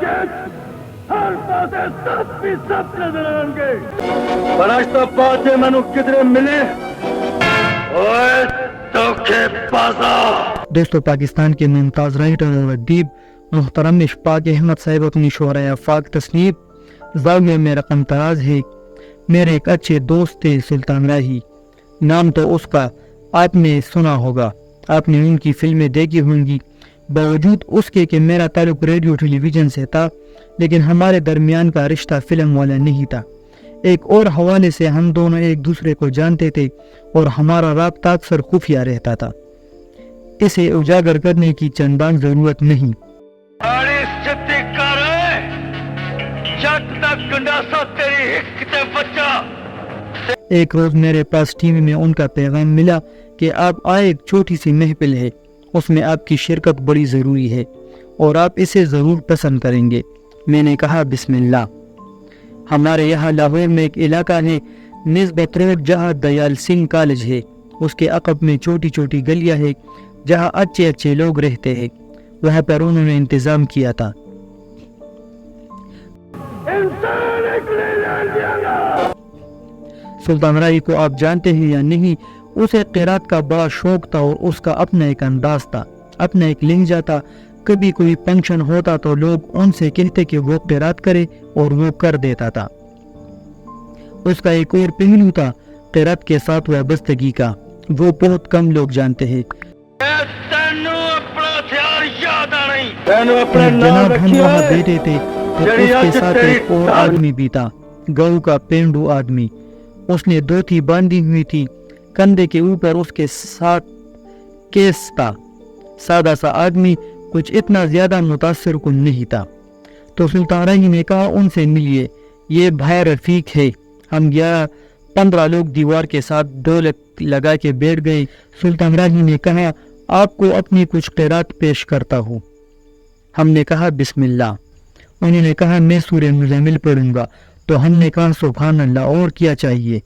ہر پاسے سب نظر آن گے فرشتہ پاسے منو کدھر ملے اوے دھوکے بازا۔ دوستو، پاکستان کے ممتاز رائٹر اور ادیب محترم اشفاق احمد صاحب اپنی شعرۂ آفاق تصنیف زاویہ میں رقم تراز ہے۔ میرے ایک اچھے دوست تھے سلطان راہی، نام تو اس کا آپ نے سنا ہوگا، آپ نے ان کی فلمیں دیکھی ہوں گی۔ باوجود اس کے کہ میرا تعلق ریڈیو ٹیلی ویژن سے تھا، لیکن ہمارے درمیان کا رشتہ فلم والا نہیں تھا۔ ایک اور حوالے سے ہم دونوں ایک دوسرے کو جانتے تھے اور ہمارا رابطہ اکثر خفیہ رہتا تھا، اسے اجاگر کرنے کی چندان ضرورت نہیں۔ ایک روز میرے پاس ٹی وی میں ان کا پیغام ملا کہ آپ آئے، ایک چھوٹی سی محفل ہے، اس میں آپ کی شرکت بڑی ضروری ہے اور آپ اسے ضرور پسند کریں گے۔ میں نے کہا بسم اللہ۔ ہمارے یہاں لاہور میں ایک علاقہ ہے نسبت روڈ جہاں دیال سنگھ کالج ہے، اس کے عقب میں چھوٹی چھوٹی گلیاں ہے جہاں اچھے اچھے لوگ رہتے ہیں، وہاں پر انہوں نے انتظام کیا تھا۔ سلطان راہی کو آپ جانتے ہیں یا نہیں، اسے قرات کا بڑا شوق تھا اور اس کا اپنا ایک انداز تھا، اپنا ایک لہجہ تھا۔ کبھی کوئی فنکشن ہوتا تو لوگ ان سے کہتے کہ وہ قرات کرے اور وہ کر دیتا تھا۔ اس کا ایک اور پہلو تھا قرات کے ساتھ وابستگی کا، وہ بہت کم لوگ جانتے ہیں۔ جناب ہم وہاں بیٹھے تھے تو اس کے ساتھ ایک اور آدمی بھی تھا، گاؤں کا پینڈو آدمی، اس نے دھوتی باندھی ہوئی تھی، کندھے کے اوپر اس کے ساتھ کیس تھا، سادہ سا آدمی، کچھ اتنا زیادہ متاثر کن نہیں تھا۔ تو سلطان راہی نے کہا ان سے ملیے، یہ بھائی رفیق ہے۔ ہم 15 لوگ دیوار کے ساتھ ڈھولک لگا کے بیٹھ گئے۔ سلطان راہی نے کہا آپ کو اپنی کچھ قرات پیش کرتا ہوں۔ ہم نے کہا بسم اللہ۔ انہوں نے کہا میں سورہ مزمل پڑھوں گا، تو ہم نے کہا سبحان اللہ، اور کیا چاہیے۔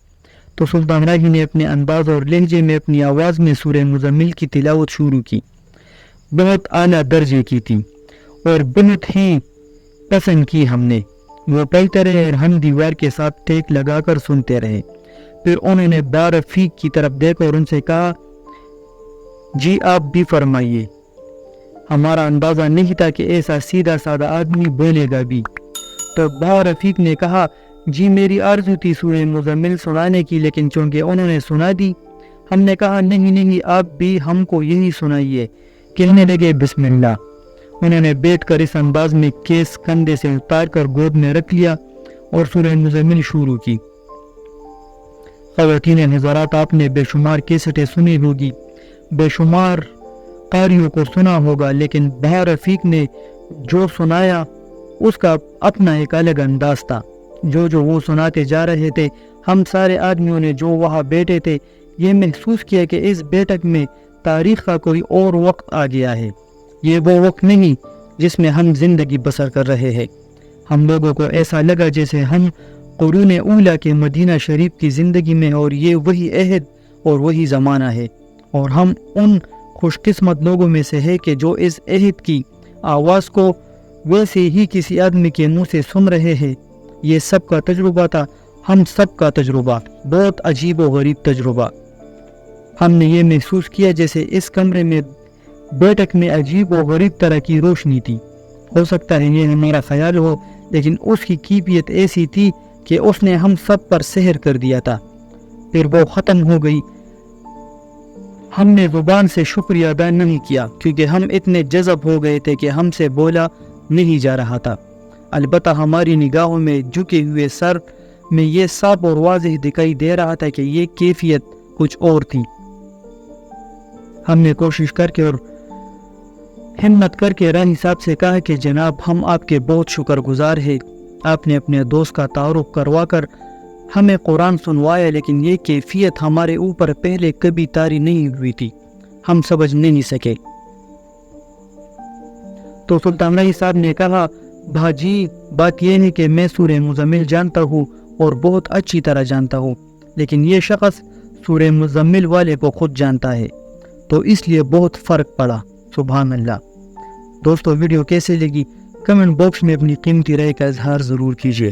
تو سلطان راہی نے اپنے انداز اور لہجے میں اپنی آواز میں سورہ مزمل کی تلاوت شروع کی، بہت اعلیٰ درجے کی تھی اور بہت ہی پسند کی ہم نے۔ وہ پڑھتے رہے اور ہم دیوار کے ساتھ ٹیک لگا کر سنتے رہے۔ پھر انہوں نے بھائی رفیق کی طرف دیکھا اور ان سے کہا جی آپ بھی فرمائیے۔ ہمارا اندازہ نہیں تھا کہ ایسا سیدھا سادہ آدمی بولے گا بھی۔ تو بھائی رفیق نے کہا جی میری آرزو تھی سورہ مزمل سنانے کی، لیکن چونکہ انہوں نے سنا دی، ہم نے کہا نہیں آپ بھی ہم کو یہی سنائیے۔ کہنے لگے بسم اللہ۔ انہوں نے بیٹھ کر اس انداز میں کیس کندھے سے اتار کر گود میں رکھ لیا اور سورہ مزمل شروع کی۔ خواتین حضرات، آپ نے بے شمار کیسٹیں سنی ہوگی، بے شمار قاریوں کو سنا ہوگا، لیکن بھائی رفیق نے جو سنایا اس کا اپنا ایک الگ انداز تھا۔ جو وہ سناتے جا رہے تھے، ہم سارے آدمیوں نے جو وہاں بیٹھے تھے یہ محسوس کیا کہ اس بیٹھک میں تاریخ کا کوئی اور وقت آ گیا ہے، یہ وہ وقت نہیں جس میں ہم زندگی بسر کر رہے ہیں۔ ہم لوگوں کو ایسا لگا جیسے ہم قرون اولیٰ کے مدینہ شریف کی زندگی میں، اور یہ وہی عہد اور وہی زمانہ ہے، اور ہم ان خوش قسمت لوگوں میں سے ہے کہ جو اس عہد کی آواز کو ویسے ہی کسی آدمی کے منہ سے سن رہے ہیں۔ یہ سب کا تجربہ تھا، ہم سب کا تجربہ، بہت عجیب و غریب تجربہ۔ ہم نے یہ محسوس کیا جیسے اس کمرے میں بیٹھک میں عجیب و غریب طرح کی روشنی تھی۔ ہو سکتا ہے یہ ہمارا خیال ہو، لیکن اس کی کیفیت ایسی تھی کہ اس نے ہم سب پر سحر کر دیا تھا۔ پھر وہ ختم ہو گئی۔ ہم نے زبان سے شکریہ ادا نہیں کیا، کیونکہ ہم اتنے جذب ہو گئے تھے کہ ہم سے بولا نہیں جا رہا تھا۔ البتہ ہماری نگاہوں میں جھکے ہوئے سر میں یہ صاف اور واضح دکھائی دے رہا تھا کہ یہ کیفیت کچھ اور تھی۔ ہم نے کوشش کر کے اور ہمت کر کے راہی صاحب سے کہا کہ جناب ہم آپ کے بہت شکر گزار ہیں، آپ نے اپنے دوست کا تعارف کروا کر ہمیں قرآن سنوایا، لیکن یہ کیفیت ہمارے اوپر پہلے کبھی طاری نہیں ہوئی تھی، ہم سمجھ نہیں سکے۔ تو سلطان راہی صاحب نے کہا بھاجی بات یہ ہے کہ میں سورہ مزمل جانتا ہوں اور بہت اچھی طرح جانتا ہوں، لیکن یہ شخص سورہ مزمل والے کو خود جانتا ہے، تو اس لیے بہت فرق پڑا۔ سبحان اللہ۔ دوستو ویڈیو کیسے لگی کمنٹ باکس میں اپنی قیمتی رائے کا اظہار ضرور کیجیے.